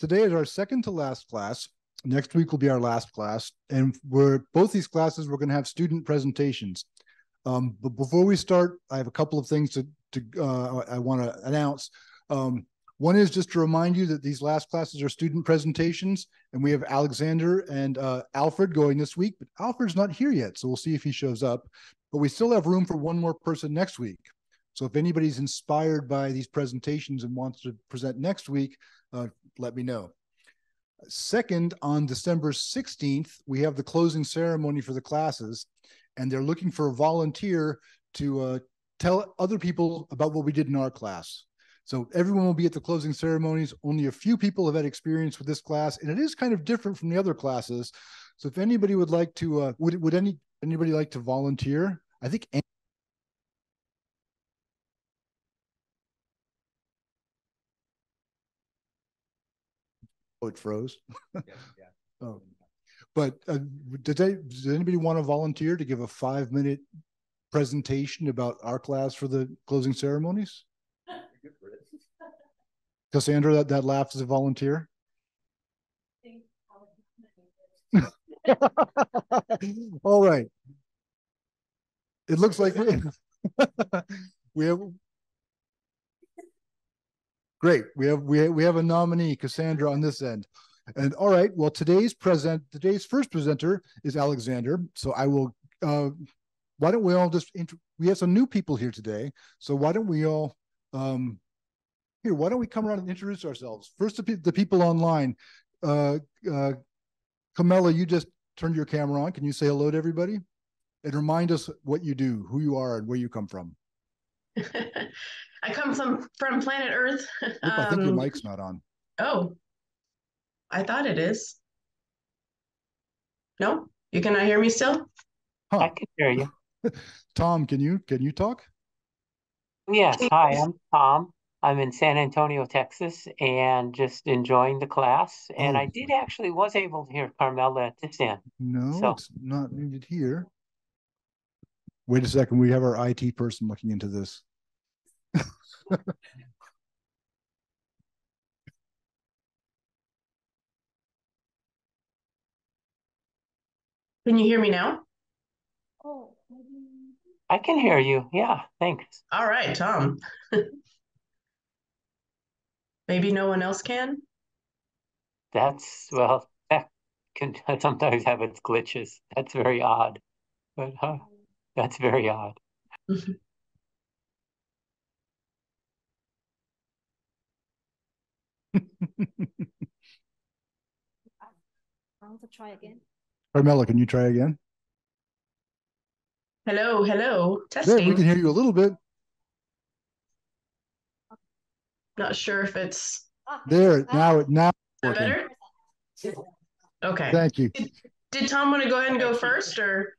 today is our second to last class. Next week will be our last class, and both these classes we're going to have student presentations. But before we start, I have a couple of things I want to announce. One is just to remind you that these last classes are student presentations, and we have Alexander and Alfred going this week, but Alfred's not here yet, so we'll see if he shows up. But we still have room for one more person next week. So if anybody's inspired by these presentations and wants to present next week, let me know. Second, on December 16th, we have the closing ceremony for the classes, and they're looking for a volunteer to tell other people about what we did in our class. So everyone will be at the closing ceremonies. Only a few people have had experience with this class, and it is kind of different from the other classes. So if anybody would like to, would anybody like to volunteer? I think. Oh, it froze. Yeah. Oh. But does anybody want to volunteer to give a 5-minute presentation about our class for the closing ceremonies? Cassandra, that laugh is a volunteer. All right. It looks like we have. Great. We have a nominee, Cassandra, on this end. And all right, well, today's first presenter is Alexander. So I will, why don't we all we have some new people here today. So why don't we all, why don't we come around and introduce ourselves? First, the people online. Camilla, you just turned your camera on. Can you say hello to everybody? And remind us what you do, who you are, and where you come from. I come from planet Earth. I think your mic's not on. Oh, I thought it is. No, you cannot hear me still? Huh. I can hear you. Tom, can you talk? Yes. Hi, I'm Tom. I'm in San Antonio, Texas, and just enjoying the class. And I was able to hear Carmela at this end. No, it's not needed here. Wait a second. We have our IT person looking into this. Can you hear me now? I can hear you. Yeah, thanks. All right, Tom. Maybe no one else can? That can sometimes have its glitches. That's very odd. But that's very odd. I want to try again. Carmela, can you try again? Hello. Testing. Yeah, we can hear you a little bit. Not sure if it's there now. Better. Okay. Thank you. Did Tom want to go ahead and go first, or?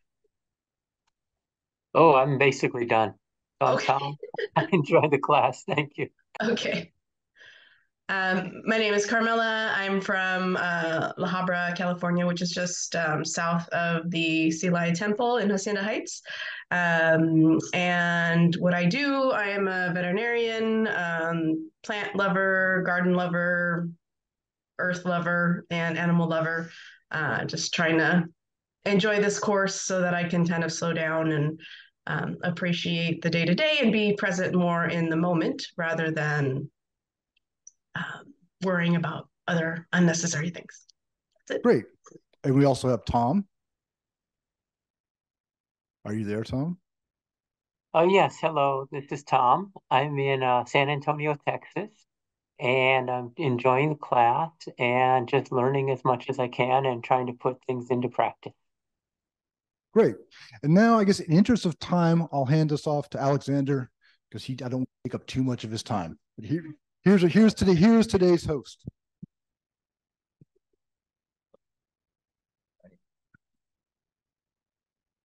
Oh, I'm basically done. Okay. Tom, I enjoyed the class. Thank you. Okay. My name is Carmela. I'm from La Habra, California, which is just south of the Silai Temple in Hacienda Heights. And what I do, I am a veterinarian, plant lover, garden lover, earth lover, and animal lover. Just trying to enjoy this course so that I can kind of slow down and appreciate the day-to-day and be present more in the moment rather than worrying about other unnecessary things. That's it. Great. And we also have Tom. Are you there, Tom? Oh, yes. Hello. This is Tom. I'm in San Antonio, Texas, and I'm enjoying the class and just learning as much as I can and trying to put things into practice. Great. And now, I guess in interest of time, I'll hand this off to Alexander because I don't take up too much of his time. But here's today's host.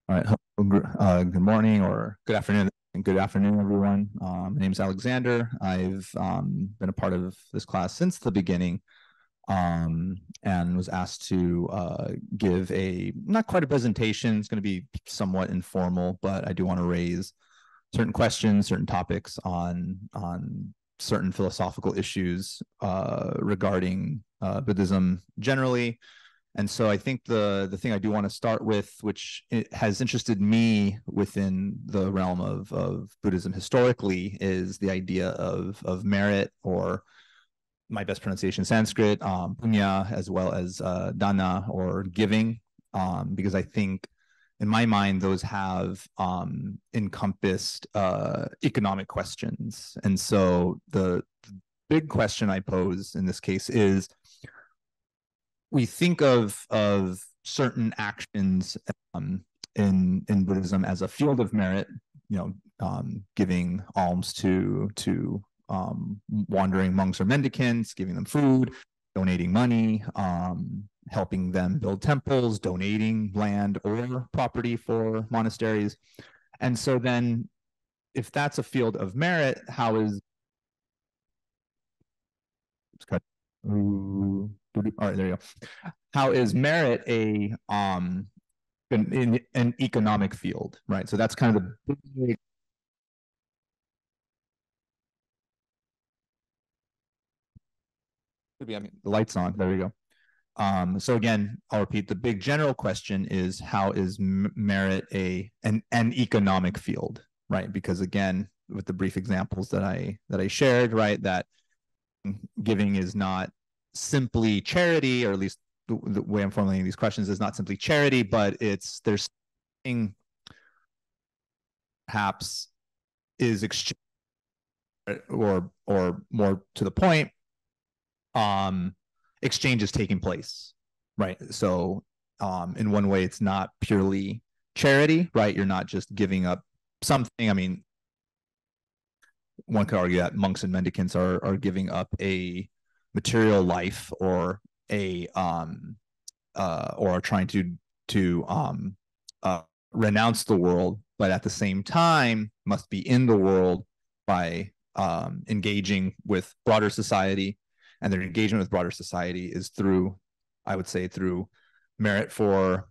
All right. Good morning or good afternoon. Good afternoon, everyone. My name is Alexander. I've been a part of this class since the beginning, and was asked to give not quite a presentation. It's going to be somewhat informal, but I do want to raise certain questions, certain topics on certain philosophical issues regarding Buddhism generally. And so I think the thing I do want to start with, which has interested me within the realm of Buddhism historically, is the idea of merit, or my best pronunciation Sanskrit, punya, as well as dana, or giving, because I think in my mind those have encompassed economic questions. And so the big question I pose in this case is, we think of certain actions in Buddhism as a field of merit, giving alms to wandering monks or mendicants, giving them food, donating money, helping them build temples, donating land or property for monasteries. And so then, if that's a field of merit, how is all right, there you go. How is merit an economic field, right? So that's kind of the big, I mean, the light's on. There we go. So again, I'll repeat. The big general question is, how is merit an economic field, right? Because again, with the brief examples that I shared, right, that giving is not simply charity, or at least the way I'm formulating these questions is not simply charity, but there's something perhaps is exchange, or more to the point, exchange is taking place, right? So in one way, it's not purely charity, right? You're not just giving up something. I mean, one could argue that monks and mendicants are giving up a material life, or are trying to renounce the world, but at the same time must be in the world by engaging with broader society. And their engagement with broader society is through, I would say, through merit for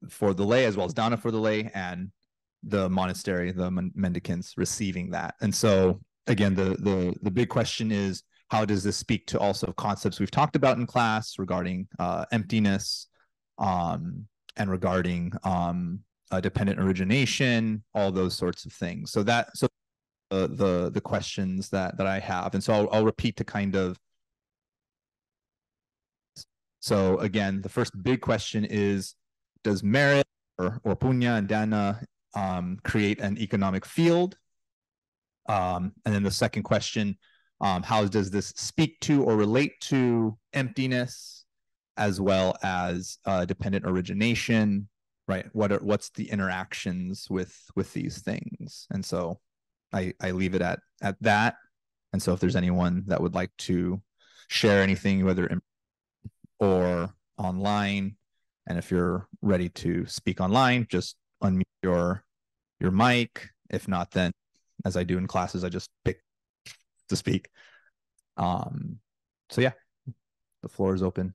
the lay, as well as dana for the lay, and the monastery, the mendicants receiving that. And so again, the big question is, how does this speak to also concepts we've talked about in class regarding emptiness, and regarding dependent origination, all those sorts of things. So the questions that I have. And so I'll repeat to kind of. So again, the first big question is, does merit or punya and dana create an economic field? And then the second question, how does this speak to or relate to emptiness, as well as dependent origination, right? What's the interactions with these things? And so I leave it at that. And so if there's anyone that would like to share anything, whether in or online, and if you're ready to speak online, just unmute your mic. If not, then as I do in classes, I just pick to speak. So yeah, the floor is open.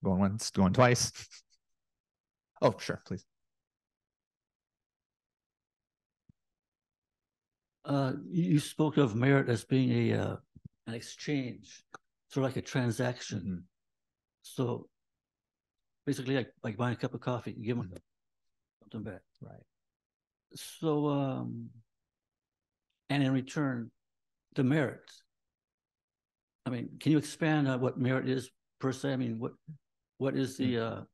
Going once, going twice. Oh, sure, please. You spoke of merit as being an exchange, sort of like a transaction. Mm-hmm. So basically, like buying a cup of coffee, you give them something back. Right. So, and in return, the merit. I mean, can you expand on what merit is per se? I mean, what is the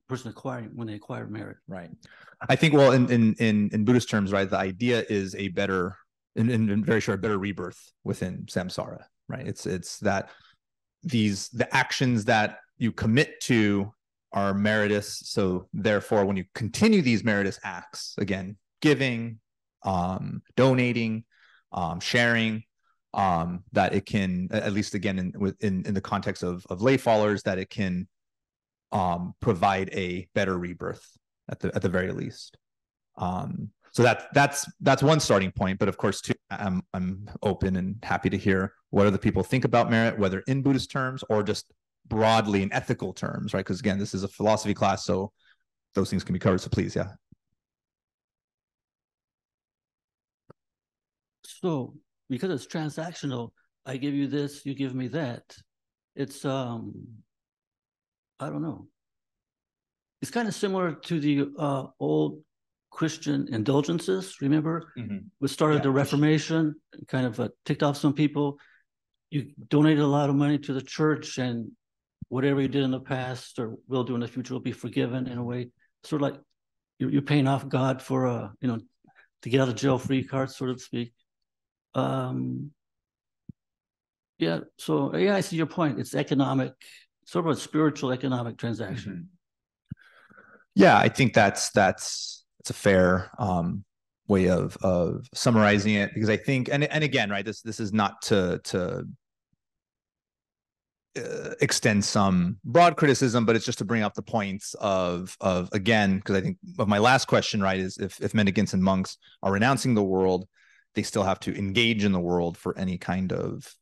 person acquiring when they acquire merit? Right. I think, well, in Buddhist terms, right, the idea is a better, in very short, better rebirth within samsara, right? It's that the actions that you commit to are meritorious. So therefore, when you continue these meritorious acts, again, giving, donating, sharing, that it can, at least again in the context of lay followers, that it can provide a better rebirth at the very least. So that's one starting point. But of course, too, I'm open and happy to hear what other people think about merit, whether in Buddhist terms or just broadly in ethical terms, right? Because again, this is a philosophy class, so those things can be covered. So please, yeah. So because it's transactional, I give you this, you give me that. It's I don't know. It's kind of similar to the old Christian indulgences. Remember, we started the Reformation, kind of ticked off some people. You donated a lot of money to the church, and whatever you did in the past or will do in the future will be forgiven in a way. Sort of like you're paying off God for to get out of jail free card, so to speak. Yeah, so yeah, I see your point. It's economic, sort of a spiritual economic transaction. Yeah, I think that's a fair way of summarizing it, because I think, and again, right, this is not to extend some broad criticism, but it's just to bring up the points of again, because I think of my last question, right, is if mendicants and monks are renouncing the world, they still have to engage in the world for any kind of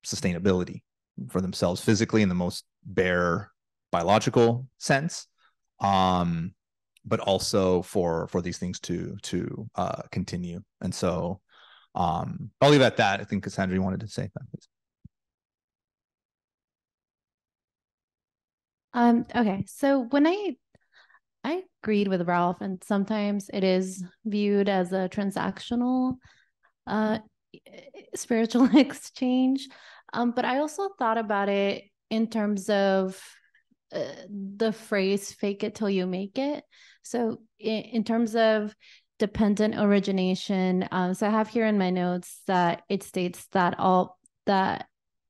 sustainability for themselves physically in the most bare biological sense, but also for these things to continue. And so I'll leave it at that. I think Cassandra, you wanted to say that, please. Okay, so when I agreed with Ralph, and sometimes it is viewed as a transactional spiritual exchange, but I also thought about it in terms of the phrase "fake it till you make it." So in terms of dependent origination, so I have here in my notes that it states that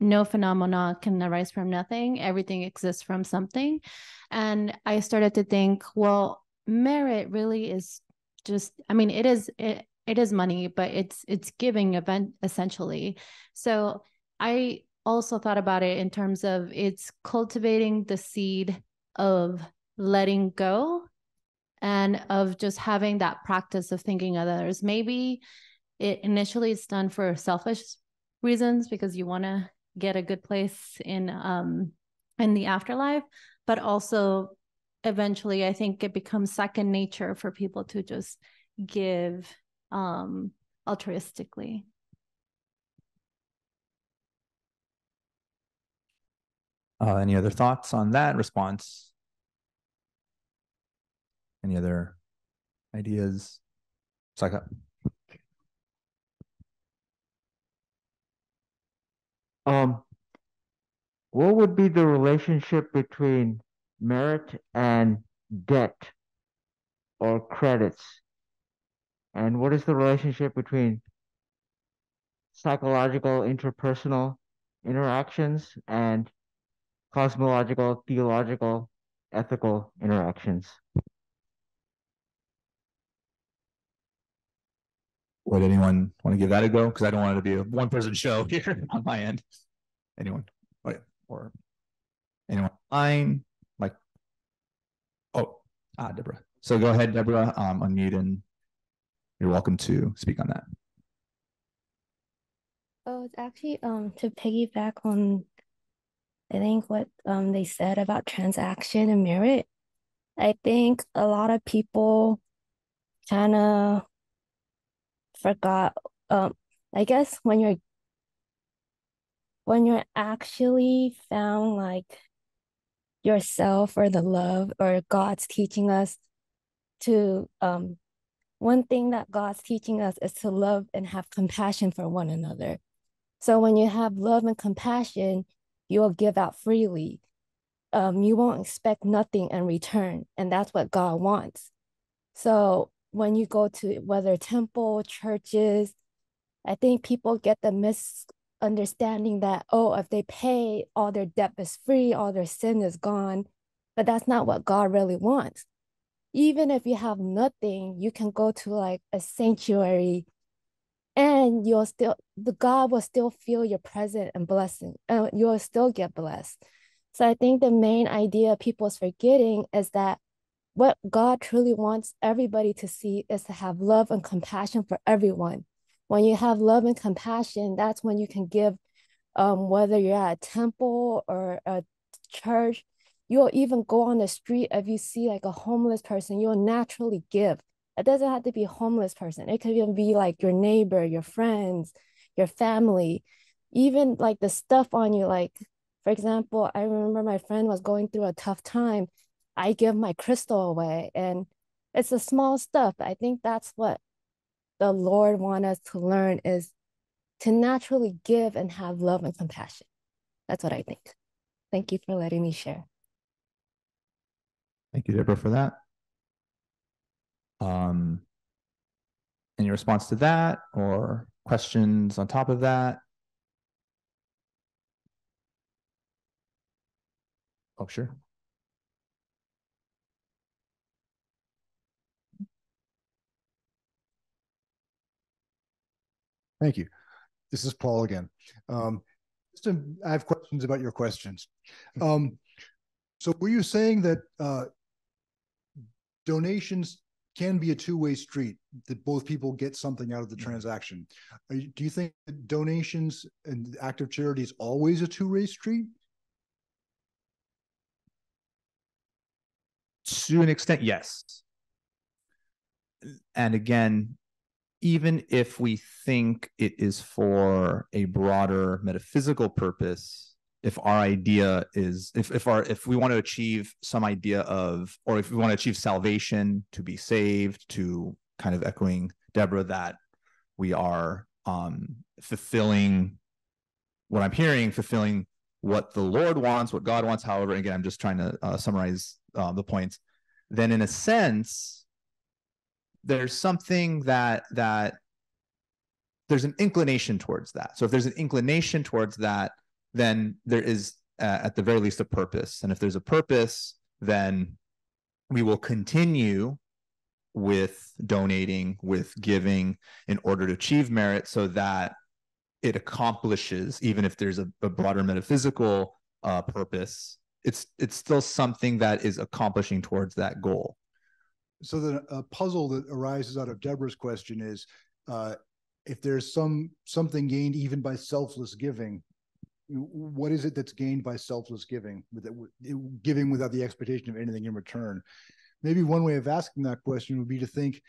no phenomena can arise from nothing. Everything exists from something. And I started to think, well, merit really is just, I mean, it is money, but it's giving event essentially. So I also thought about it in terms of it's cultivating the seed of letting go and of just having that practice of thinking of others. Maybe it initially it's done for selfish reasons because you want to get a good place in the afterlife, but also eventually I think it becomes second nature for people to just give altruistically. Any other thoughts on that response? Any other ideas? Saka? What would be the relationship between merit and debt or credits? And what is the relationship between psychological interpersonal interactions and cosmological, theological, ethical interactions? Would anyone want to give that a go? Because I don't want it to be a one-person show here on my end. Anyone? Or anyone online? Like, Deborah. So go ahead, Deborah, unmute, and you're welcome to speak on that. Oh, it's actually to piggyback on, I think what they said about transaction and merit. I think a lot of people kind of forgot. I guess when you're actually found like yourself or the love or God's teaching us to one thing that God's teaching us is to love and have compassion for one another. So when you have love and compassion, you'll give out freely. You won't expect nothing in return, and that's what God wants. So when you go to whether temple, churches, I think people get the misunderstanding that, if they pay, all their debt is free, all their sin is gone. But that's not what God really wants. Even if you have nothing, you can go to like a sanctuary and God will still feel your presence and blessing. You'll still get blessed. So I think the main idea people's forgetting is that what God truly wants everybody to see is to have love and compassion for everyone. When you have love and compassion, that's when you can give, whether you're at a temple or a church, You'll even go on the street, if you see like a homeless person, you'll naturally give. It doesn't have to be a homeless person. It could even be like your neighbor, your friends, your family, even like the stuff on you. Like, for example, I remember my friend was going through a tough time. I give my crystal away, and it's the small stuff. I think that's what the Lord wants us to learn, is to naturally give and have love and compassion. That's what I think. Thank you for letting me share. Thank you, Deborah, for that. Any response to that or questions on top of that? Oh, sure. Thank you. This is Paul again. I have questions about your questions. So were you saying that donations can be a two-way street, that both people get something out of the transaction? Do you think that donations and the act of charity is always a two-way street? To an extent, yes. And again, even if we think it is for a broader metaphysical purpose, if our idea is, if we want to achieve some idea of, or if we want to achieve salvation, to be saved, to kind of echoing Deborah, that we are fulfilling what I'm hearing, fulfilling what the Lord wants, what God wants. However, again, I'm just trying to summarize the points. Then in a sense, there's something that there's an inclination towards that. So if there's an inclination towards that, then there is at the very least a purpose. And if there's a purpose, then we will continue with donating, with giving, in order to achieve merit, so that it accomplishes, even if there's a broader metaphysical purpose, it's still something that is accomplishing towards that goal. So the puzzle that arises out of Deborah's question is, if there's something gained even by selfless giving, what is it that's gained by selfless giving, giving without the expectation of anything in return? Maybe one way of asking that question would be to think,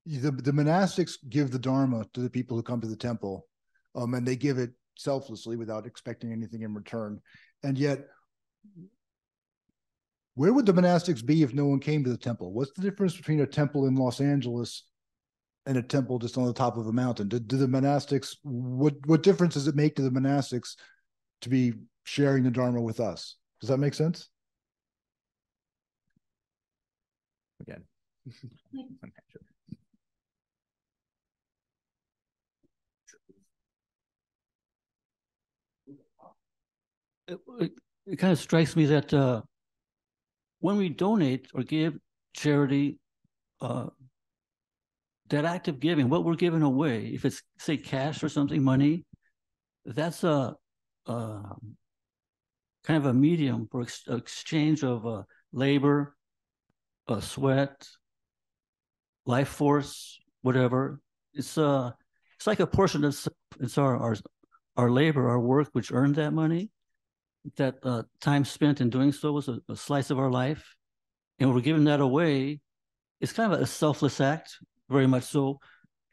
the monastics give the Dharma to the people who come to the temple, and they give it selflessly without expecting anything in return. And yet, where would the monastics be if no one came to the temple? What's the difference between a temple in Los Angeles and a temple just on the top of a mountain? Do the monastics, what difference does it make to the monastics to be sharing the Dharma with us? Does that make sense? Again. It kind of strikes me that when we donate or give charity, that act of giving, what we're giving away, if it's, say, cash or something, money, that's a kind of a medium for exchange of labor, sweat, life force, whatever. It's like a portion of, it's our labor, our work, which earned that money. That time spent in doing so was a slice of our life, and we're giving that away. It's kind of a selfless act, very much so.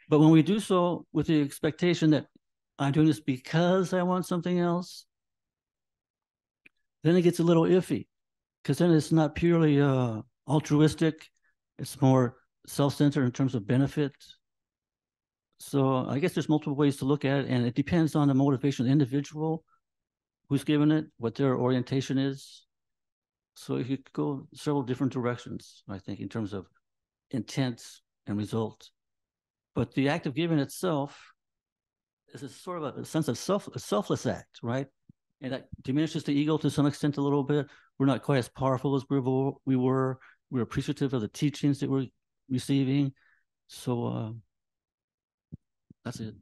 But when we do so with the expectation that I'm doing this because I want something else, then it gets a little iffy, because then it's not purely altruistic. It's more self-centered in terms of benefit. So I guess there's multiple ways to look at it, and it depends on the motivation of the individual who's given it, what their orientation is. So you could go several different directions, I think, in terms of intent and result. But the act of giving itself is a sort of a sense of a selfless act, right? And that diminishes the ego to some extent a little bit. We're not quite as powerful as we were. We're appreciative of the teachings that we're receiving. So that's it.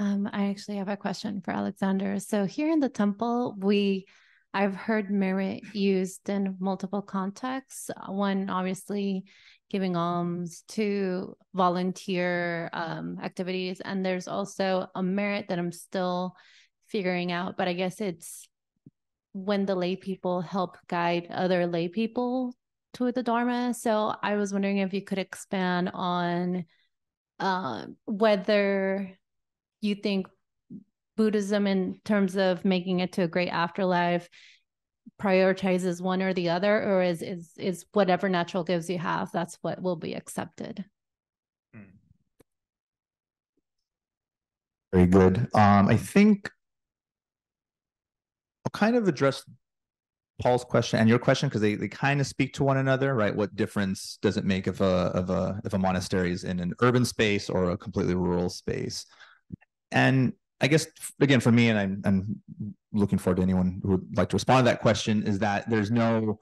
I actually have a question for Alexander. So here in the temple, we I've heard merit used in multiple contexts. One, obviously, giving alms, to volunteer activities. And there's also a merit that I'm still figuring out, but I guess it's when the lay people help guide other lay people to the Dharma. So I was wondering if you could expand on whether you think Buddhism, in terms of making it to a great afterlife, prioritizes one or the other, or is whatever natural gifts you have, that's what will be accepted. Very good. I think I'll kind of address Paul's question and your question because they kind of speak to one another, right? What difference does it make if a monastery is in an urban space or a completely rural space? And I guess, again, for me, and I'm looking forward to anyone who would like to respond to that question, is that there's no,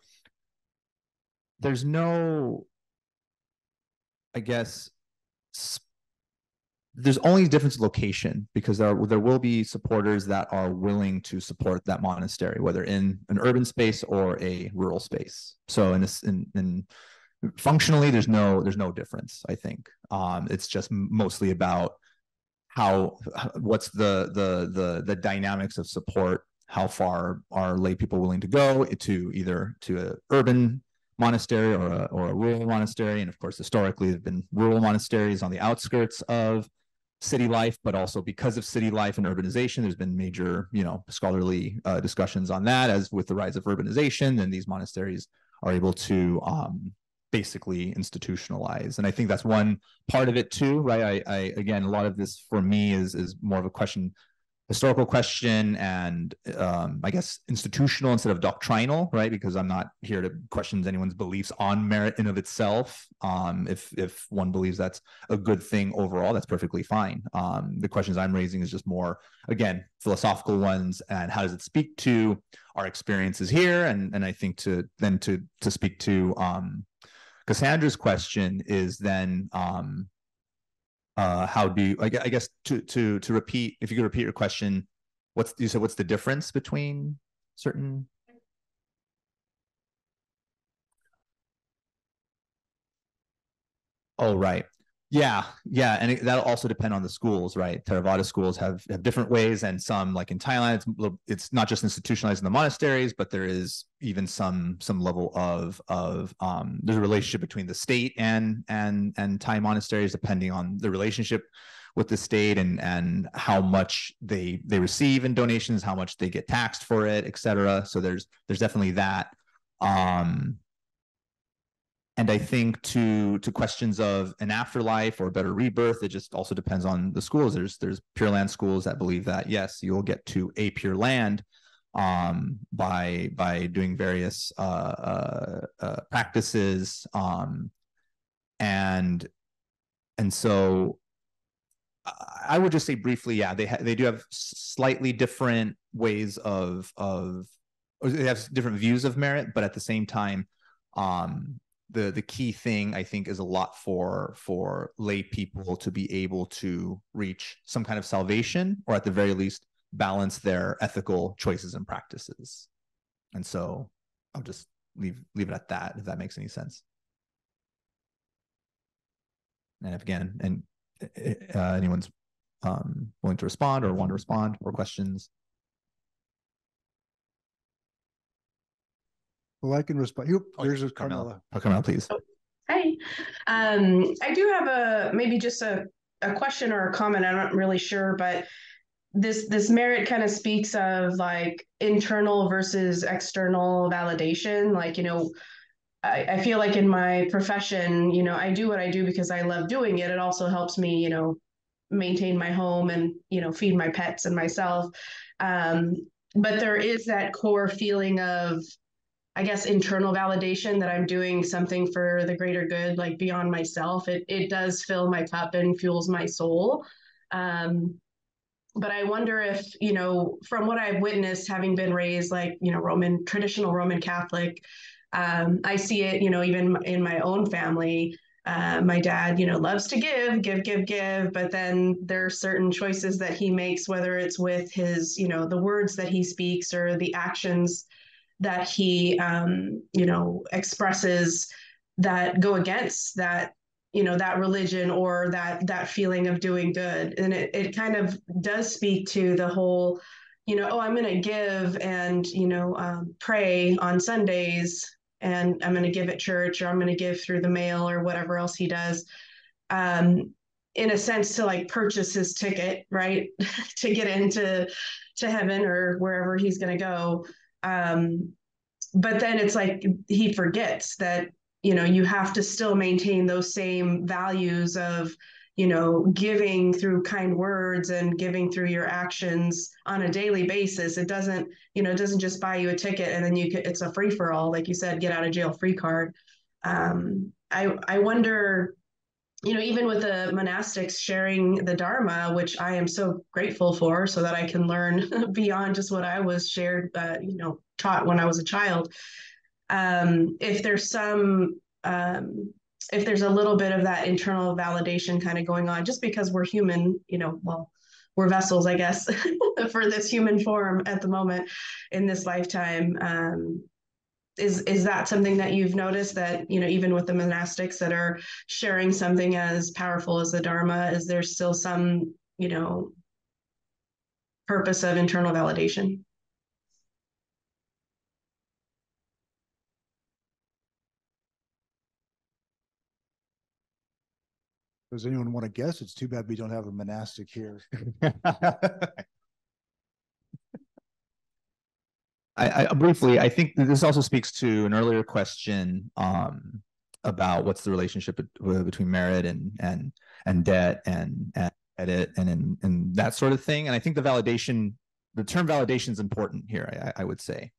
I guess, there's only difference in location, because there will be supporters that are willing to support that monastery, whether in an urban space or a rural space. So in functionally, there's no difference, I think. It's just mostly about what's the dynamics of support, how far are lay people willing to go to either to an urban monastery or a rural monastery. And of course, historically, there have been rural monasteries on the outskirts of city life, but also because of city life and urbanization, there's been major, scholarly discussions on that. As with the rise of urbanization, then these monasteries are able to basically institutionalize. And I think that's one part of it too, right? I again, a lot of this for me is more of a historical question, and I guess institutional instead of doctrinal, right? Because I'm not here to question anyone's beliefs on merit in of itself. If one believes that's a good thing overall, that's perfectly fine. The questions I'm raising is just more, again, philosophical ones, and how does it speak to our experiences here? And I think to speak to Cassandra's question is then how do you, I guess to repeat, if you could repeat your question, what's the difference between certain? Oh, right. Yeah. And that'll also depend on the schools, right? Theravada schools have different ways, and some, like in Thailand, it's not just institutionalized in the monasteries, but there is even some level of there's a relationship between the state and Thai monasteries, depending on the relationship with the state and how much they receive in donations, how much they get taxed for it, etc. So there's definitely that. And I think to questions of an afterlife or a better rebirth, it just also depends on the schools. There's Pure Land schools that believe that, yes, you'll get to a Pure Land by doing various practices, and so I would just say briefly, yeah, they do have slightly different ways of or they have different views of merit, but at the same time, the key thing, I think, is a lot for lay people to be able to reach some kind of salvation, or at the very least balance their ethical choices and practices. And so I'll just leave it at that, if that makes any sense. And if, again, and anyone's willing to respond or want to respond, or questions. Well, I can respond. There's a Carmela. Carmela, please. Hi. I do have maybe just a question or a comment. I'm not really sure, but this merit kind of speaks of like internal versus external validation. Like, I feel like in my profession, I do what I do because I love doing it. It also helps me, maintain my home and, feed my pets and myself. But there is that core feeling of, I guess, internal validation that I'm doing something for the greater good, like beyond myself. It does fill my cup and fuels my soul. But I wonder if, from what I've witnessed, having been raised like, traditional Roman Catholic, I see it, even in my own family. my dad, loves to give, but then there are certain choices that he makes, whether it's with his, the words that he speaks or the actions that he, expresses that go against that, that religion or that feeling of doing good. And it kind of does speak to the whole, oh, I'm going to give and, pray on Sundays, and I'm going to give at church, or I'm going to give through the mail or whatever else he does, in a sense to like purchase his ticket, right? to get into heaven or wherever he's going to go. But then it's like he forgets that, you have to still maintain those same values of, giving through kind words and giving through your actions on a daily basis. It doesn't, it doesn't just buy you a ticket and then it's a free for all, like you said, get out of jail free card. I wonder, even with the monastics sharing the Dharma, which I am so grateful for, so that I can learn beyond just what I was taught when I was a child. If there's if there's a little bit of that internal validation kind of going on, just because we're human, we're vessels, I guess, for this human form at the moment in this lifetime. Is that something that you've noticed, that, even with the monastics that are sharing something as powerful as the Dharma, is there still some, purpose of internal validation? Does anyone want to guess? It's too bad we don't have a monastic here. I briefly, I think this also speaks to an earlier question about what's the relationship between merit and debt and credit and that sort of thing. And I think the term validation is important here. I would say,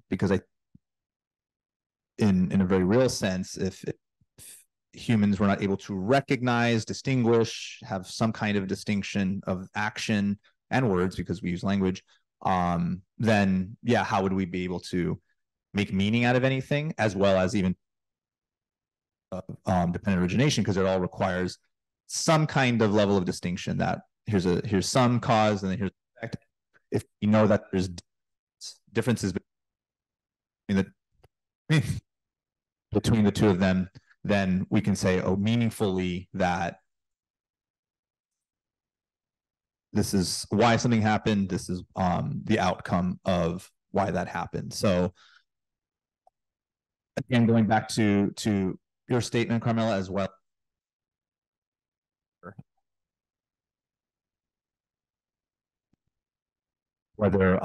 because in a very real sense, if humans were not able to recognize, distinguish, have some kind of distinction of action and words, because we use language, then yeah, how would we be able to make meaning out of anything, as well as even dependent origination, because it all requires some kind of level of distinction, that here's some cause and then here's effect. If you know that there's differences between the two of them, then we can say, oh, meaningfully, that this is why something happened. This is the outcome of why that happened. So again, going back to your statement, Carmela, as well. Whether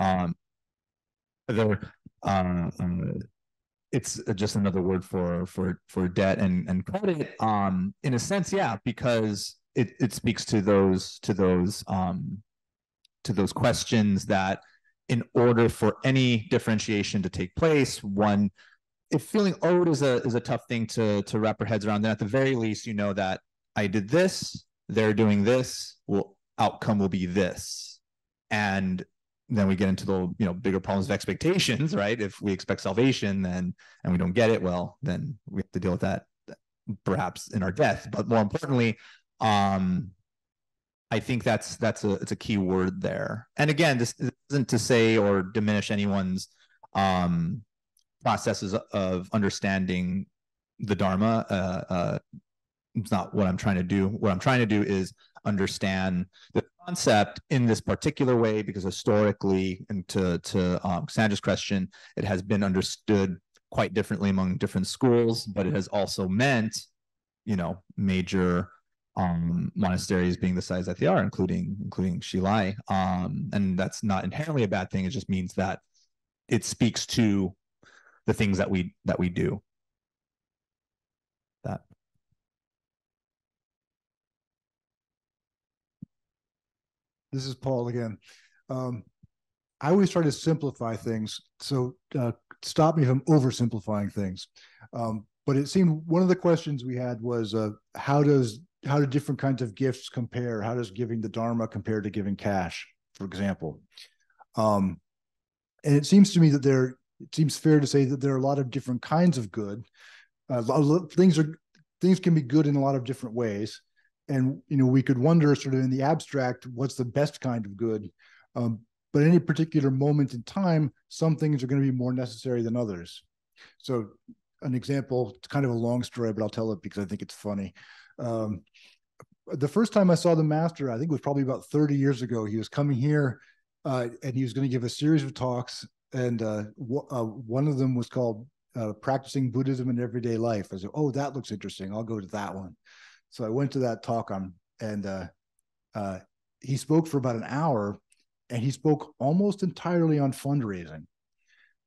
it's just another word for debt and credit, in a sense, yeah, because it speaks to those questions that, in order for any differentiation to take place, if feeling owed is a tough thing to wrap our heads around, then at the very least, that I did this, they're doing this, outcome will be this. And then we get into the bigger problems of expectations, right? If we expect salvation and we don't get it, well, then we have to deal with that perhaps in our death. But more importantly, I think it's a key word there. And again, this isn't to say or diminish anyone's processes of understanding the Dharma. It's not what I'm trying to do. What I'm trying to do is understand the concept in this particular way, because historically, and to Sandra's question, it has been understood quite differently among different schools, but it has also meant, major monasteries being the size that they are, including Shilai. And that's not inherently a bad thing. It just means that it speaks to the things that we do. That. This is Paul again. I always try to simplify things, so stop me from oversimplifying things. But it seemed one of the questions we had was how do different kinds of gifts compare? How does giving the Dharma compare to giving cash, for example? And it seems to me that it seems fair to say that there are a lot of different kinds of good. A lot of things are things can be good in a lot of different ways. And, we could wonder sort of in the abstract, what's the best kind of good? But any particular moment in time, some things are going to be more necessary than others. So an example, it's kind of a long story, but I'll tell it because I think it's funny. The first time I saw the master, I think it was probably about 30 years ago. He was coming here and he was going to give a series of talks. And one of them was called Practicing Buddhism in Everyday Life. I said, oh, that looks interesting. I'll go to that one. So I went to that talk and he spoke for about an hour, and he spoke almost entirely on fundraising.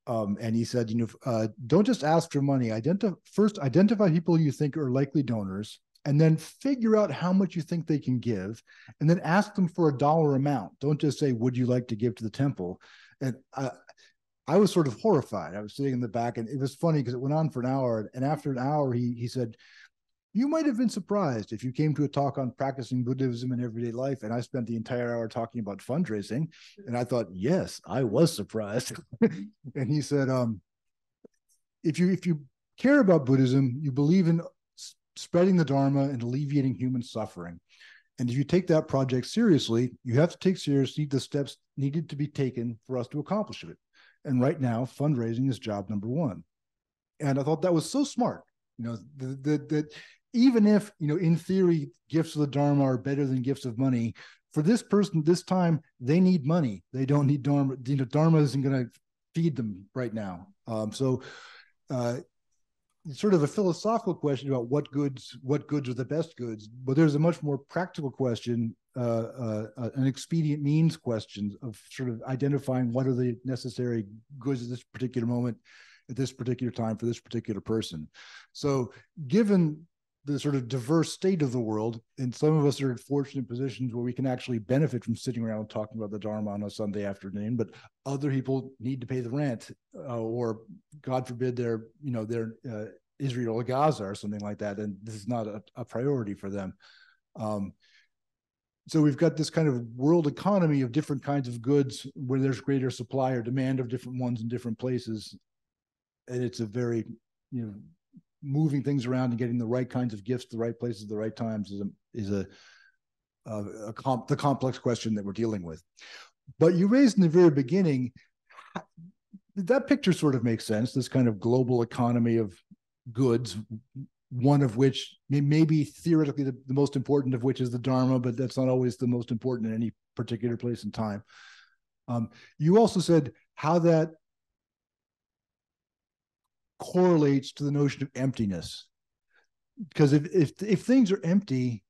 And he said, don't just ask for money. First, identify people you think are likely donors, and then figure out how much you think they can give, and then ask them for a dollar amount. Don't just say, would you like to give to the temple? And I was sort of horrified. I was sitting in the back, and it was funny because it went on for an hour. And after an hour, he said, you might have been surprised if you came to a talk on practicing Buddhism in everyday life. And I spent the entire hour talking about fundraising. And I thought, yes, I was surprised. And he said, if you care about Buddhism, you believe in spreading the Dharma and alleviating human suffering. And if you take that project seriously, you have to take seriously the steps needed to be taken for us to accomplish it. And right now, fundraising is job number one. And I thought that was so smart. That even if, in theory, gifts of the Dharma are better than gifts of money, for this person, this time, they need money. They don't need Dharma. Dharma isn't going to feed them right now. So it's sort of a philosophical question about what goods are the best goods, but there's a much more practical question, an expedient means question of sort of identifying what are the necessary goods at this particular moment, at this particular time for this particular person. So given the sort of diverse state of the world, and some of us are in fortunate positions where we can actually benefit from sitting around talking about the Dharma on a Sunday afternoon, but other people need to pay the rent, or God forbid they're Israel or Gaza or something like that, and this is not a priority for them. So we've got this kind of world economy of different kinds of goods where there's greater supply or demand of different ones in different places. And it's a very, moving things around and getting the right kinds of gifts to the right places at the right times is the complex question that we're dealing with. But you raised in the very beginning, that picture sort of makes sense, this kind of global economy of goods, one of which maybe theoretically the most important of which is the Dharma, but that's not always the most important in any particular place and time. You also said how that correlates to the notion of emptiness, because if things are empty,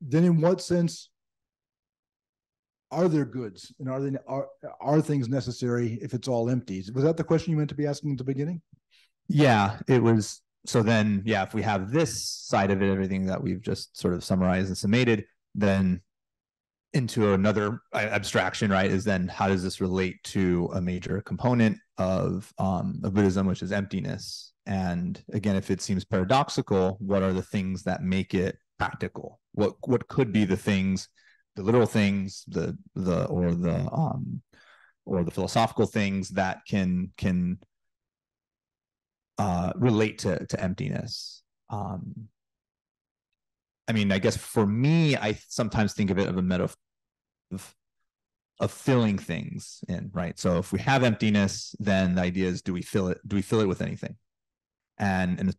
then in what sense are there goods, and are things necessary if it's all empty? Was that the question you meant to be asking at the beginning? Yeah, it was. So then, yeah, if we have this side of it, everything that we've just sort of summarized and summated, then into another abstraction, right, is then how does this relate to a major component of Buddhism, which is emptiness? And again, if it seems paradoxical, what are the things that make it practical? What could be the things, the literal things, or the philosophical things that can relate to emptiness? I mean, I guess for me, I sometimes think of it of a metaphor of filling things in, right? So if we have emptiness, then the idea is, do we fill it? Do we fill it with anything? And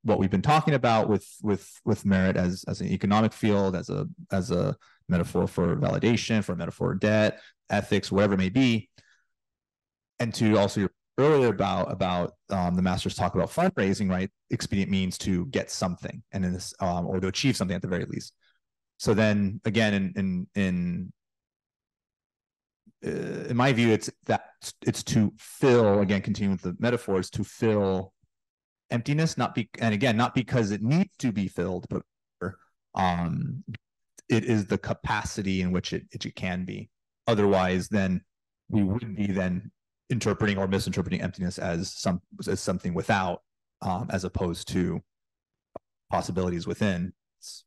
what we've been talking about with merit as an economic field, as a metaphor for validation, for a metaphor of debt, ethics, whatever it may be, and to also your earlier about the master's talk about fundraising, right? Expedient means to get something, and in this or to achieve something at the very least. So then again, in my view, it's to fill, again, continue with the metaphors, to fill emptiness, not because it needs to be filled, but it is the capacity in which it can be. Otherwise, then we would be then interpreting or misinterpreting emptiness as something without, as opposed to possibilities within. It's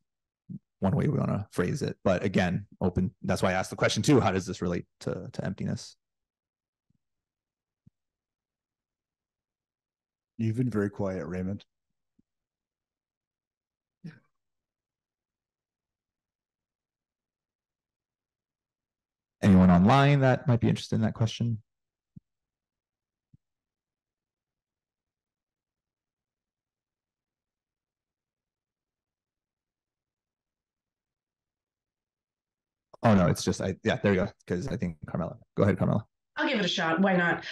one way we want to phrase it, but again, open. That's why I asked the question too: how does this relate to emptiness? You've been very quiet, Raymond. anyone online that might be interested in that question? Oh no, it's just yeah, there you go. Because I think Carmela. Go ahead, Carmela. I'll give it a shot. Why not?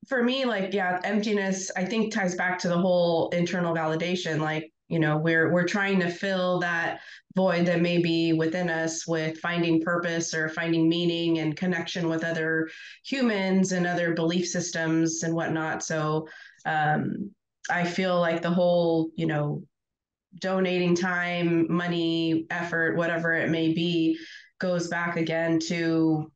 For me, like, yeah, emptiness, I think ties back to the whole internal validation. Like, we're trying to fill that void that may be within us with finding purpose or finding meaning and connection with other humans and other belief systems and whatnot. So I feel like the whole, donating time, money, effort, whatever it may be, goes back again to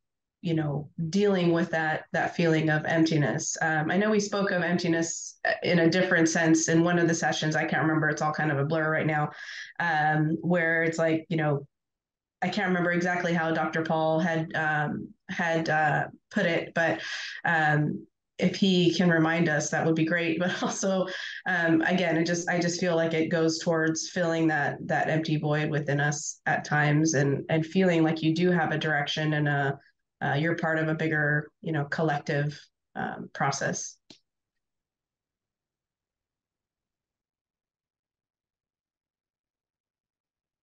dealing with that feeling of emptiness. I know we spoke of emptiness in a different sense in one of the sessions. I can't remember, it's all kind of a blur right now, where it's like, I can't remember exactly how Dr. Paul had put it, but if he can remind us, that would be great. But also, again, I just feel like it goes towards filling that empty void within us at times, and feeling like you do have a direction and you're part of a bigger, collective process.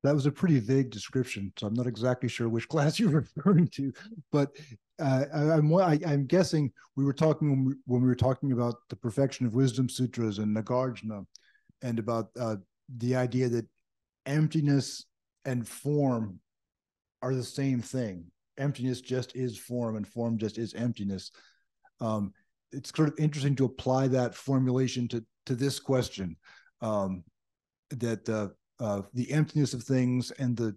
That was a pretty vague description, so I'm not exactly sure which class you're referring to. But I'm guessing we were talking when we were talking about the perfection of wisdom sutras and Nagarjuna, and about the idea that emptiness and form are the same thing. Emptiness just is form, and form just is emptiness. It's sort of interesting to apply that formulation to this question, that the emptiness of things and the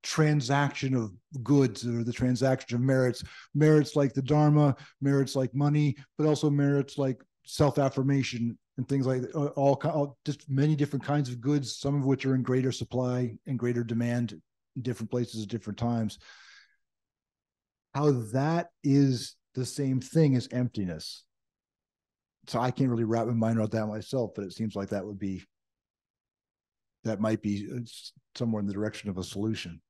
transaction of goods, or the transaction of merits like the Dharma, merits like money, but also merits like self-affirmation and things like that, all just many different kinds of goods, some of which are in greater supply and greater demand in different places at different times. How that is the same thing as emptiness. So I can't really wrap my mind around that myself, but it seems like that might be somewhere in the direction of a solution.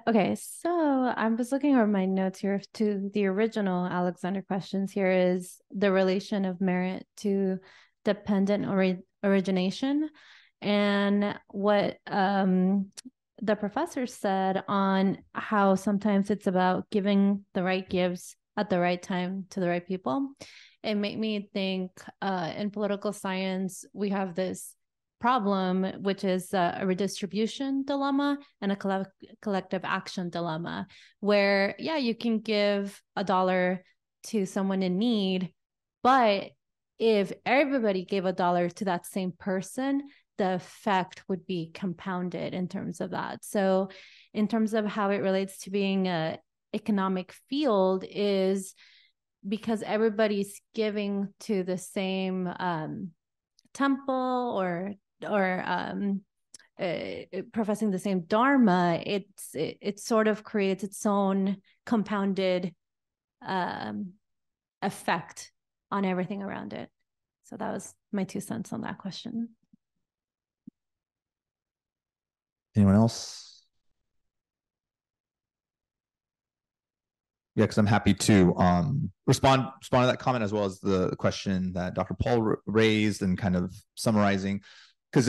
Okay, so I was looking over my notes here to the original Alexander questions. Here is the relation of merit to dependent origination, and what the professor said on how sometimes it's about giving the right gifts at the right time to the right people. It made me think in political science, we have this problem, which is a redistribution dilemma and a collective action dilemma, where, yeah, you can give $1 to someone in need, but if everybody gave $1 to that same person, the effect would be compounded in terms of that. So in terms of how it relates to being an economic field, is because everybody's giving to the same temple or professing the same dharma, it sort of creates its own compounded effect on everything around it. So that was my 2 cents on that question. Anyone else? Yeah, because I'm happy to respond to that comment, as well as the question that Dr. Paul raised, and kind of summarizing, because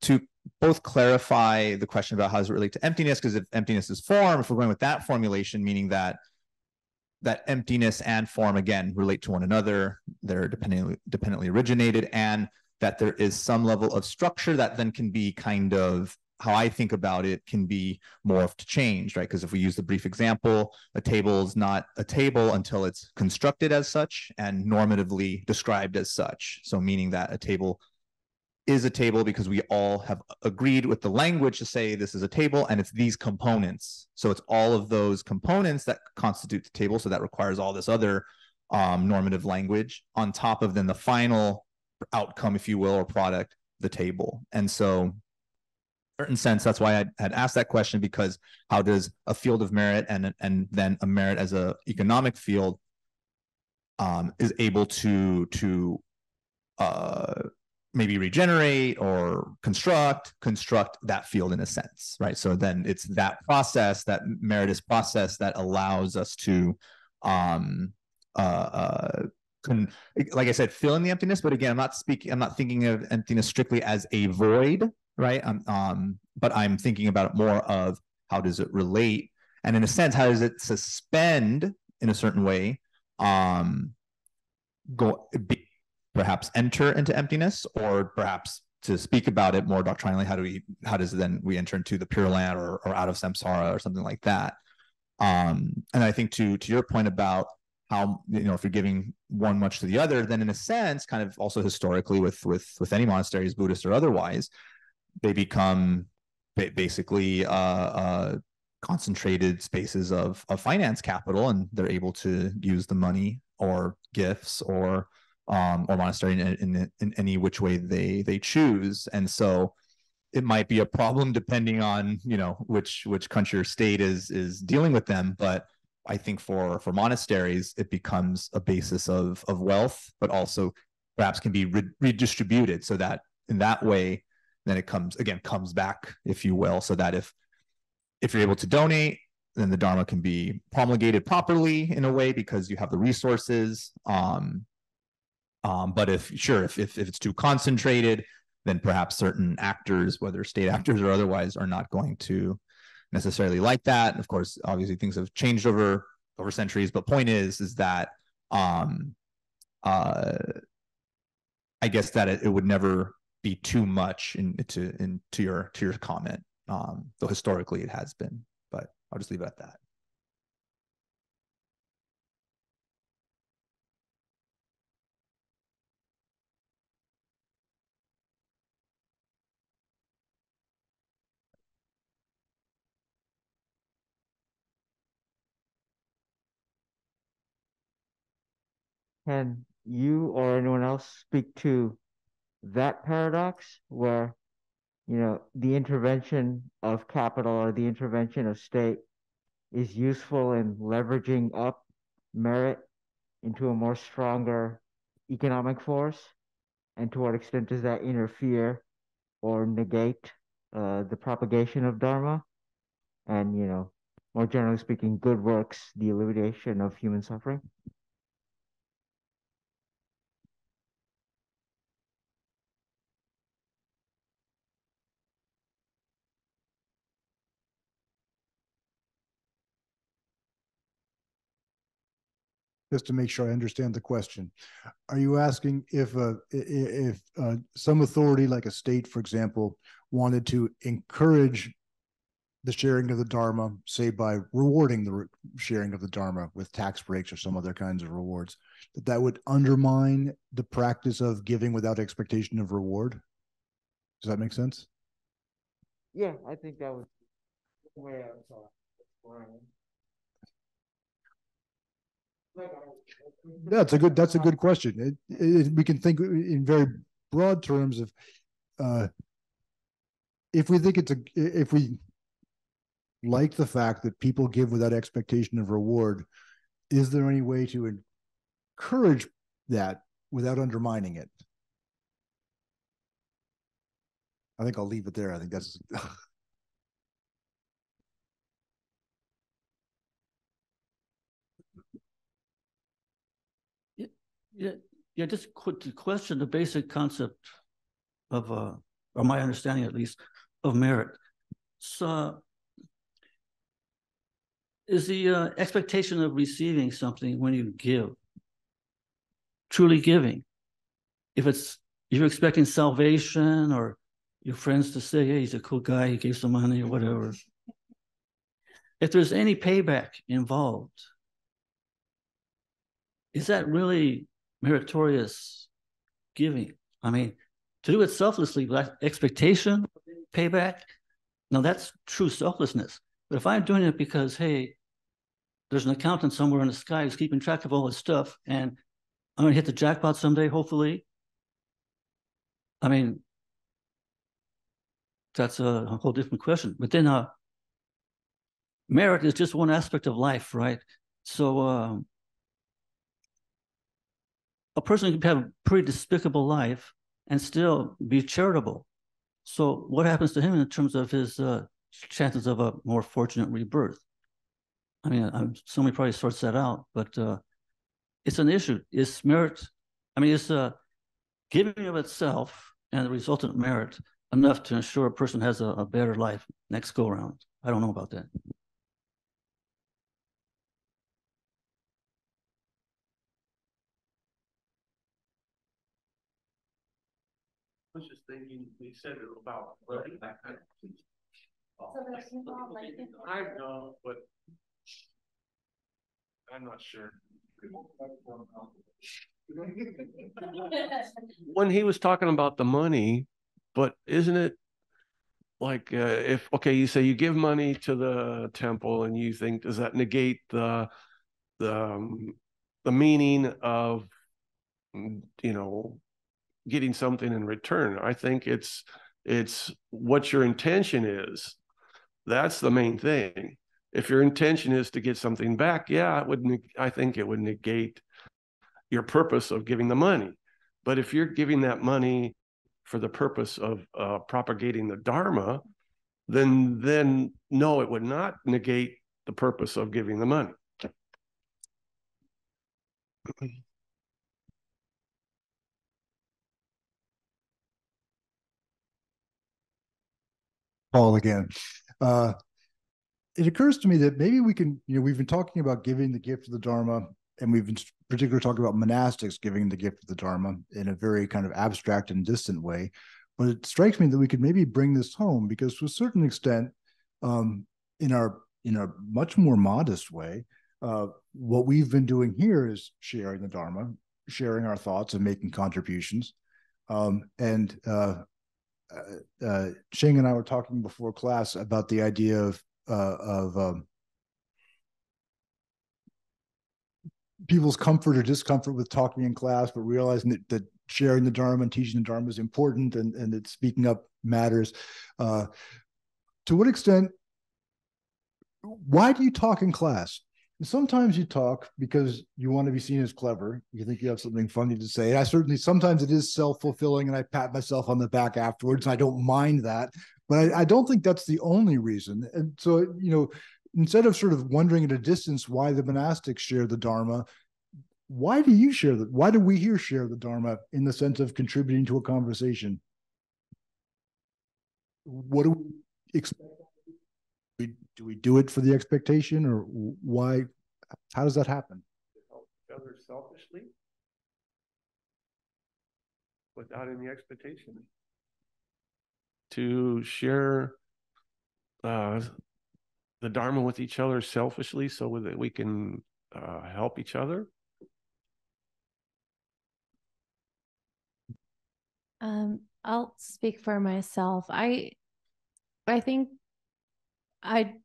to both clarify the question about how does it relate to emptiness, because if emptiness is form, if we're going with that formulation, meaning that emptiness and form again relate to one another, they're dependently originated, and that there is some level of structure that then can be kind of, how I think about it, can be morphed, changed, right? Because if we use the brief example, a table is not a table until it's constructed as such and normatively described as such. So meaning that a table is a table because we all have agreed with the language to say this is a table, and it's these components. So it's all of those components that constitute the table. So that requires all this other normative language on top of then the final outcome, if you will, or product, the table. And so certain sense, that's why I had asked that question, because how does a field of merit and then a merit as a economic field is able to maybe regenerate or construct that field in a sense, right? So then it's that process, that meritus process, that allows us to like I said, fill in the emptiness. But again, I'm not thinking of emptiness strictly as a void, right? But I'm thinking about it more of how does it relate, and in a sense, how does it suspend in a certain way, perhaps enter into emptiness, or perhaps, to speak about it more doctrinally, how does then we enter into the Pure Land, or out of samsara, or something like that. And I think to your point about how, if you're giving one much to the other, then in a sense, kind of also historically with any monasteries, Buddhist or otherwise, they become basically concentrated spaces of finance capital, and they're able to use the money or gifts or monastery in any which way they choose. And so it might be a problem depending on which country or state is dealing with them. But I think for monasteries, it becomes a basis of wealth, but also perhaps can be redistributed, so that in that way, then it comes back, if you will, so that if you're able to donate, then the Dharma can be promulgated properly in a way because you have the resources. But if it's too concentrated, then perhaps certain actors, whether state actors or otherwise, are not going to necessarily like that. And of course, obviously, things have changed over centuries. But point is that I guess that it would never be too much into your comment. Though historically it has been, but I'll just leave it at that. Can you or anyone else speak to that paradox where, the intervention of capital or the intervention of state is useful in leveraging up merit into a more stronger economic force? And to what extent does that interfere or negate the propagation of Dharma? And, more generally speaking, good works, the alleviation of human suffering? Just to make sure I understand the question, are you asking if some authority, like a state, for example, wanted to encourage the sharing of the Dharma, say by rewarding the sharing of the Dharma with tax breaks or some other kinds of rewards, that would undermine the practice of giving without expectation of reward? Does that make sense? Yeah, I think that was the way I saw it. That's a good question. We can think in very broad terms of if we like the fact that people give without expectation of reward, is there any way to encourage that without undermining it? I think I'll leave it there. I think that's Yeah, just to question the basic concept of, or my understanding at least, of merit. So, is the expectation of receiving something when you give truly giving? If you're expecting salvation, or your friends to say, hey, he's a cool guy, he gave some money or whatever. If there's any payback involved, is that really meritorious giving? I mean, to do it selflessly without expectation, payback, now that's true selflessness. But if I'm doing it because, hey, there's an accountant somewhere in the sky who's keeping track of all his stuff, and I'm going to hit the jackpot someday, hopefully, I mean, that's a whole different question. But then merit is just one aspect of life, right? So a person can have a pretty despicable life and still be charitable. So what happens to him in terms of his chances of a more fortunate rebirth? I mean, somebody probably sorts that out, but it's an issue. Is merit, I mean, is giving of itself and the resultant merit enough to ensure a person has a better life next go around? I don't know about that. I was just thinking, we said it about that kind of. I know, but I'm not sure. When he was talking about the money, but isn't it like if okay, you say you give money to the temple, and you think, does that negate the meaning of getting something in return? I think it's what your intention is. That's the main thing. If your intention is to get something back, yeah, I think it would negate your purpose of giving the money. But if you're giving that money for the purpose of propagating the Dharma, then no, it would not negate the purpose of giving the money. Paul again. It occurs to me that maybe we can, we've been talking about giving the gift of the Dharma, and we've been particularly talking about monastics giving the gift of the Dharma in a very kind of abstract and distant way. But it strikes me that we could maybe bring this home, because to a certain extent, in our much more modest way, what we've been doing here is sharing the Dharma, sharing our thoughts and making contributions. And Shing and I were talking before class about the idea of people's comfort or discomfort with talking in class, but realizing that sharing the Dharma and teaching the Dharma is important, and that speaking up matters. To what extent, why do you talk in class? Sometimes you talk because you want to be seen as clever. You think you have something funny to say. Sometimes it is self-fulfilling, and I pat myself on the back afterwards. I don't mind that, but I don't think that's the only reason. And so, instead of sort of wondering at a distance why the monastics share the Dharma, why do you share that? Why do we here share the Dharma in the sense of contributing to a conversation? What do we expect? Do we do it for the expectation, or why? How does that happen? To help each other selfishly, without any expectation. To share the Dharma with each other selfishly, so that we can help each other. I'll speak for myself. I think I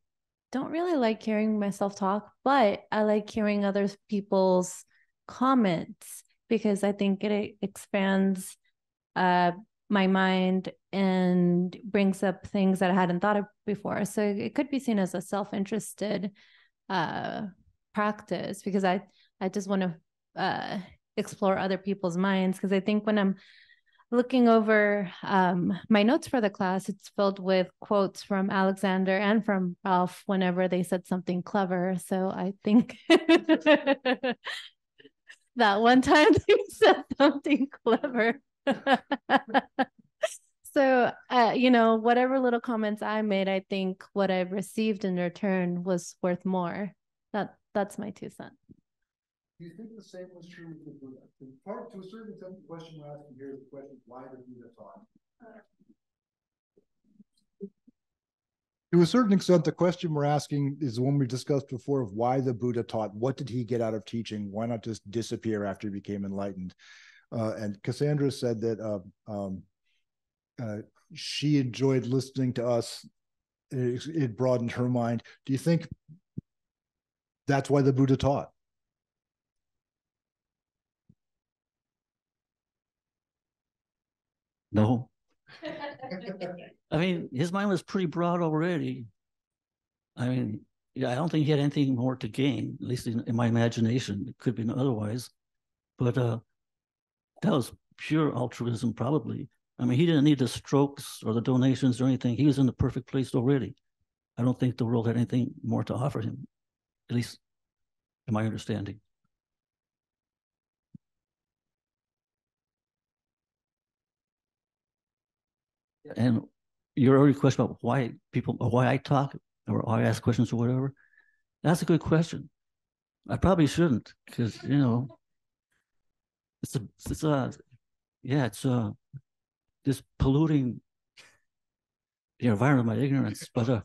don't really like hearing myself talk, but I like hearing other people's comments, because I think it expands my mind and brings up things that I hadn't thought of before. So it could be seen as a self-interested practice, because I just want to explore other people's minds, because I think when I'm looking over my notes for the class, it's filled with quotes from Alexander and from Ralph whenever they said something clever. So I think that one time they said something clever. So, whatever little comments I made, I think what I've received in return was worth more. That's my 2 cents. Do you think the same was true with the Buddha? To a certain extent, the question we're asking here is the question, why the Buddha taught? To a certain extent, the question we're asking is the one we discussed before, of why the Buddha taught. What did he get out of teaching? Why not just disappear after he became enlightened? And Cassandra said that she enjoyed listening to us. It broadened her mind. Do you think that's why the Buddha taught? No. I mean, his mind was pretty broad already. I mean, I don't think he had anything more to gain, at least in my imagination. It could be otherwise. But that was pure altruism, probably. I mean, he didn't need the strokes or the donations or anything. He was in the perfect place already. I don't think the world had anything more to offer him, at least in my understanding. And your earlier question about why I talk or why I ask questions or whatever, that's a good question. I probably shouldn't, because it's just polluting the environment by ignorance. But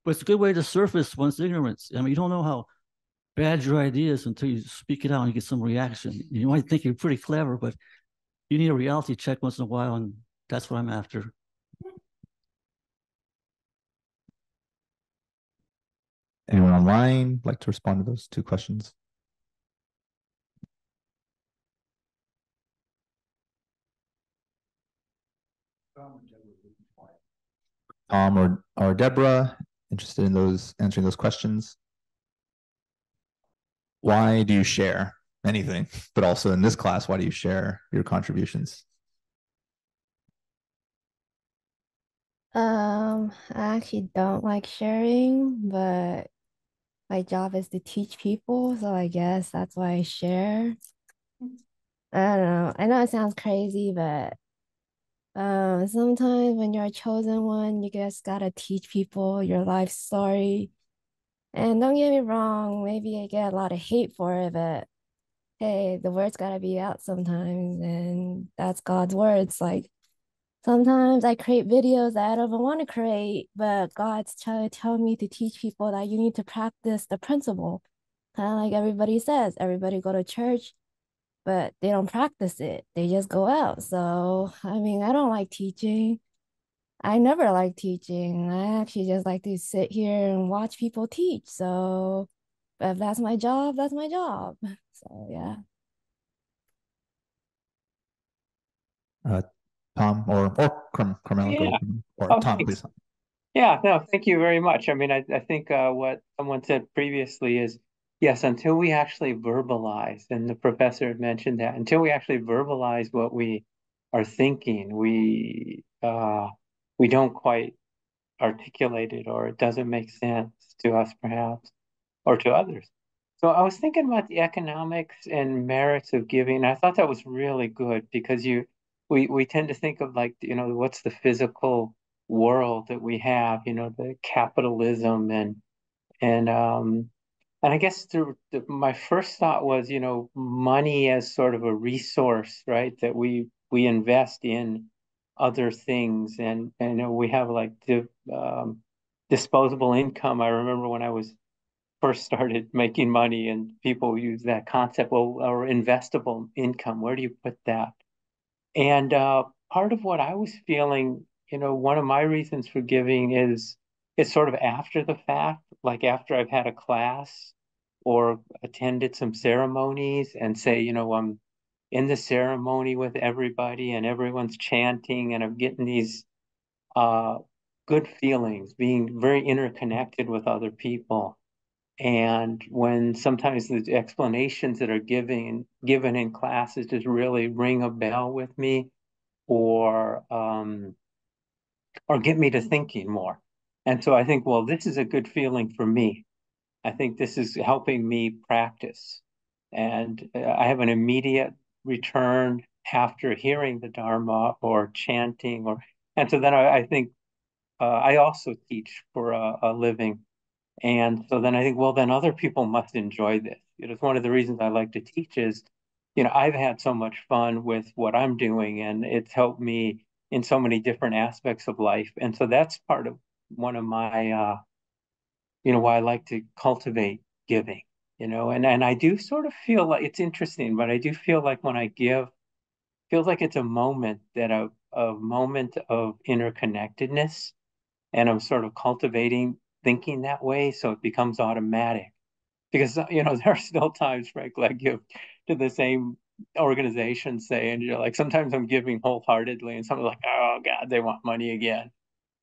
it's a good way to surface one's ignorance. I mean, you don't know how bad your idea is until you speak it out and you get some reaction. You might think you're pretty clever, but you need a reality check once in a while, and that's what I'm after. Anyone online like to respond to those two questions? Tom or Deborah, interested in answering those questions? Why do you share anything? But also in this class, why do you share your contributions? I actually don't like sharing, but my job is to teach people, so I guess that's why I share. I don't know. I know it sounds crazy, but sometimes when you're a chosen one, you just gotta teach people your life story. And don't get me wrong, maybe I get a lot of hate for it, but hey, the word's gotta be out sometimes, and that's God's words. Like sometimes I create videos that I don't even want to create, but God's trying to tell me to teach people that you need to practice the principle. Kind of like everybody says, everybody go to church, but they don't practice it. They just go out. So, I mean, I don't like teaching. I never like teaching. I actually just like to sit here and watch people teach. So, if that's my job, that's my job. So, yeah. Tom or Carmela, Yeah. or Oh, Tom, thanks. please. Yeah, no, thank you very much. I mean, I think what someone said previously is, yes, until we actually verbalize, and the professor had mentioned that, until we actually verbalize what we are thinking, we don't quite articulate it, or it doesn't make sense to us perhaps, or to others. So I was thinking about the economics and merits of giving. I thought that was really good because we tend to think of, like, what's the physical world that we have, the capitalism and I guess my first thought was, money as sort of a resource, right? That we invest in other things, and we have like disposable income. I remember when I was first started making money, and people use that concept, well, or investable income. Where do you put that? And part of what I was feeling, one of my reasons for giving is it's sort of after the fact, like after I've had a class or attended some ceremonies and say, I'm in the ceremony with everybody and everyone's chanting and I'm getting these uh, good feelings, being very interconnected with other people. And when sometimes the explanations that are given in classes just really ring a bell with me, or get me to thinking more. And so I think, well, this is a good feeling for me. I think this is helping me practice. And I have an immediate return after hearing the Dharma or chanting, and so then I think I also teach for a living. And so then I think, well, then other people must enjoy this. It's one of the reasons I like to teach is, I've had so much fun with what I'm doing, and it's helped me in so many different aspects of life. And so that's part of one of my, why I like to cultivate giving, and I do sort of feel like it's interesting, but I do feel like when I give, feels like it's a moment a moment of interconnectedness, and I'm sort of cultivating thinking that way, so it becomes automatic. Because there are still times, frankly, I give to the same organization, say, and you're like, sometimes I'm giving wholeheartedly, and someone's like, oh God, they want money again.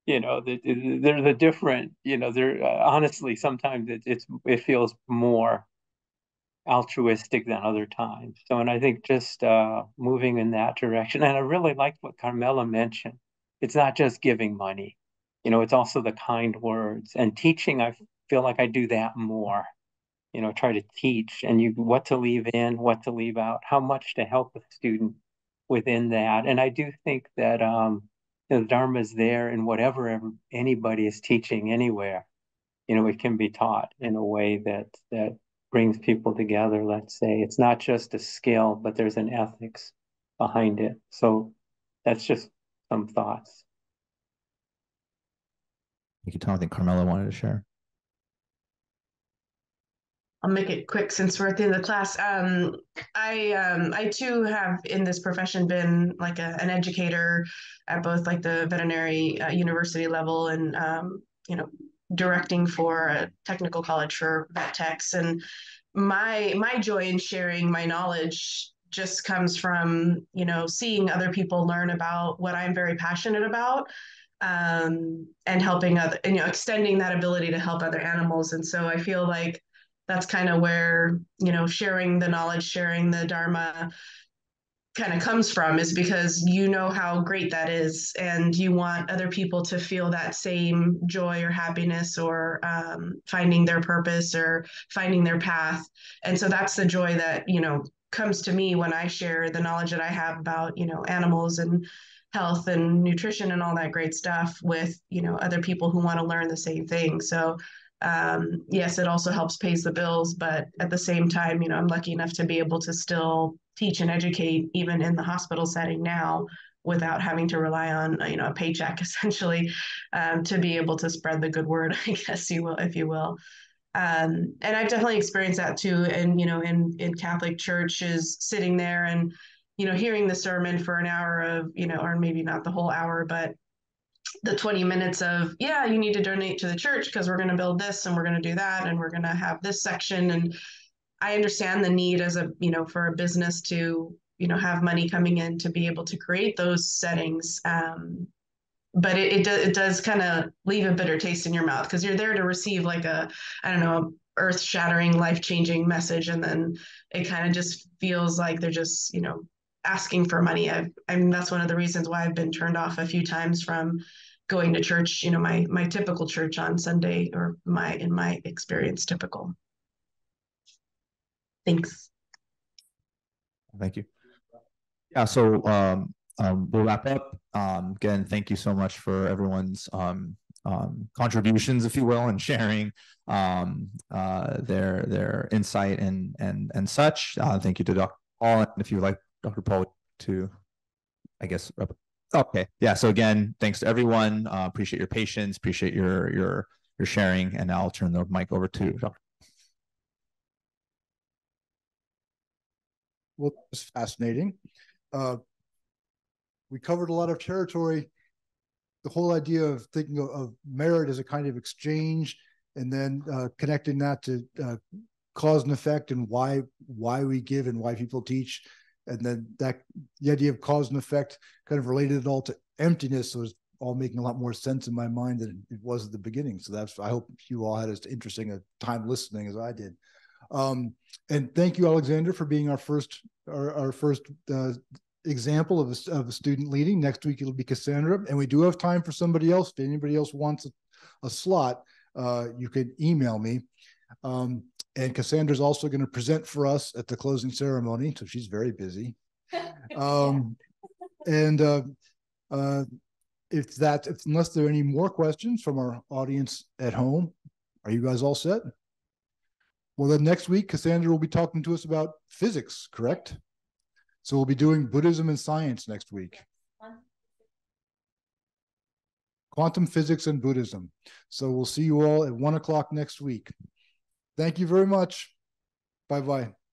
There's a different, there honestly sometimes it feels more altruistic than other times. So, and I think just moving in that direction. And I really liked what Carmela mentioned. It's not just giving money, you know, it's also the kind words. And teaching, I feel like I do that more, you know, try to teach and what to leave in, what to leave out, how much to help a student within that. And I do think that the Dharma is there in whatever anybody is teaching anywhere. You know, it can be taught in a way that brings people together. Let's say it's not just a skill, but there's an ethics behind it. So that's just some thoughts. Thank you, Tom. I think Carmela wanted to share. I'll make it quick since we're at the end of the class. I too have in this profession been like an educator at both like the veterinary university level and you know, directing for a technical college for vet techs. And my joy in sharing my knowledge just comes from, you know, seeing other people learn about what I'm very passionate about, and helping other, and, you know, extending that ability to help other animals. And so I feel like that's kind of where, you know, sharing the knowledge, sharing the Dharma kind of comes from, is because you know how great that is and you want other people to feel that same joy or happiness or finding their purpose or finding their path. And so that's the joy that, you know, comes to me when I share the knowledge that I have about, you know, animals and health and nutrition and all that great stuff with, you know, other people who want to learn the same thing. So yes, it also helps pays the bills, but at the same time, you know, I'm lucky enough to be able to still teach and educate even in the hospital setting now without having to rely on, you know, a paycheck essentially, to be able to spread the good word, I guess you will, if you will. And I've definitely experienced that too. And, you know, in Catholic churches, sitting there and, you know, hearing the sermon for an hour of, you know, or maybe not the whole hour, but the 20 minutes of, yeah, you need to donate to the church because we're going to build this and we're going to do that and we're going to have this section. And I understand the need as a, you know, for a business to, you know, have money coming in to be able to create those settings. But it does kind of leave a bitter taste in your mouth because you're there to receive like a, I don't know, earth shattering, life changing message. And then it kind of just feels like they're just, you know, asking for money. I mean, that's one of the reasons why I've been turned off a few times from going to church, you know, my typical church on Sunday, or in my experience, typical. Thanks. Thank you. Yeah, so we'll wrap up. Again, thank you so much for everyone's contributions, if you will, and sharing their insight and such. Thank you to Dr. Paul, and if you would like Dr. Paul to, I guess, okay, yeah. So again, thanks to everyone. Appreciate your patience. Appreciate your sharing. And now I'll turn the mic over to Dr. Well, it's fascinating. We covered a lot of territory. The whole idea of thinking of merit as a kind of exchange, and then connecting that to cause and effect and why we give and why people teach. And then the idea of cause and effect kind of related it all to emptiness. So it's all making a lot more sense in my mind than it was at the beginning. So I hope you all had as interesting a time listening as I did. And thank you, Alexander, for being our first example of a student leading. Next week it'll be Cassandra, and we do have time for somebody else. If anybody else wants a slot, you could email me. And Cassandra's also going to present for us at the closing ceremony, so she's very busy. And unless there are any more questions from our audience at home, are you guys all set? Well, then next week, Cassandra will be talking to us about physics, correct? So we'll be doing Buddhism and science next week. Quantum physics and Buddhism. So we'll see you all at 1 o'clock next week. Thank you very much. Bye-bye.